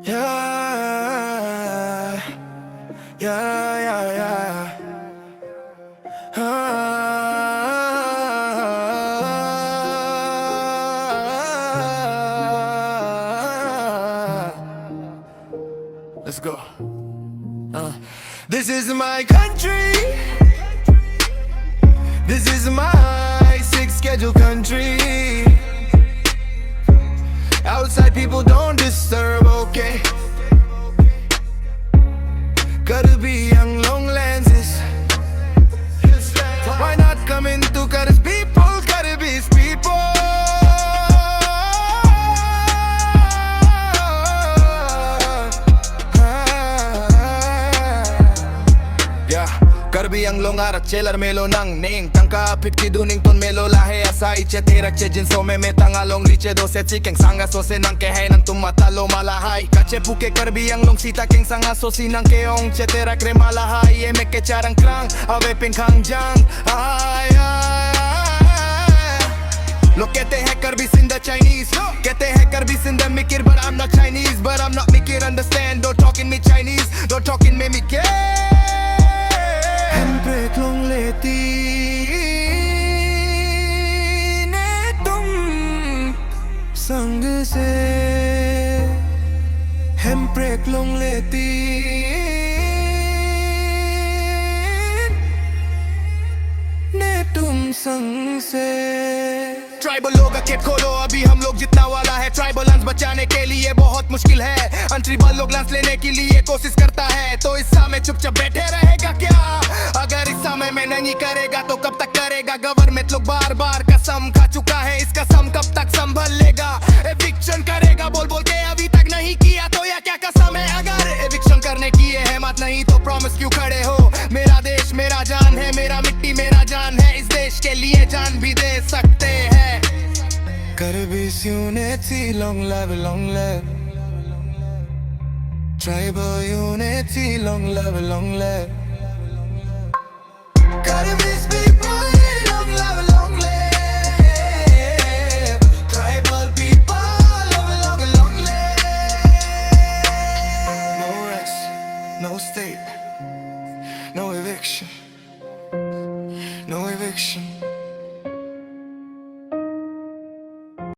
Yeah, yeah, yeah, yeah. Let's go. This is my country. This is my six schedule country. Outside people don't disturb, okay? Gotta be young, long lenses. Why not come into Curtis people? Gotta be his people. Yeah, gotta be young, long arat chelar melo nang ning tangka pitki duning ton melo lahe asai che terak che jinso me metanga long riche do se chikeng sanga so se nang ke hai nang tumatalo malahai kache puke kar bi young long sita keng sanga so sinang ke ong che terak re malahai ye me ke charang krang ave ping khang jang ay Look कहते हैं कर भी सिंधा Chinese कहते हैं कर भी सिंधा mikir but I'm not Chinese but I'm not mikir understand don't talk in me Chinese don't talk in me mikir handbrake long लेती ने तुम संग से handbrake long लेती ने तुम संग से ट्राइबल लोग के खोलो अभी हम लोग जितना वाला है ट्राइबल लंस बचाने के लिए बहुत मुश्किल है अनट्राइबल लोग लंस लेने के लिए कोशिश करता है तो इस समय चुपचाप बैठे रहेगा क्या अगर इस समय में नहीं करेगा तो कब तक करेगा गवर्नमेंट लोग बार बार कसम खा चुका है इस कसम कब तक संभल लेगा एविक्शन करेगा बोल बोल के अभी तक नहीं किया तो या क्या कसम है अगर एविक्शन करने की है हिम्मत नहीं तो प्रॉमिस क्यों खड़े हो मेरा देश मेरा जान है मेरा मिट्टी मेरा जान है इस देश के लिए जान भी दे सकते हैं Gotta be unity, long live Tribal unity, long live Gotta be people, long live Tribal people, long live No rest, no state No eviction No eviction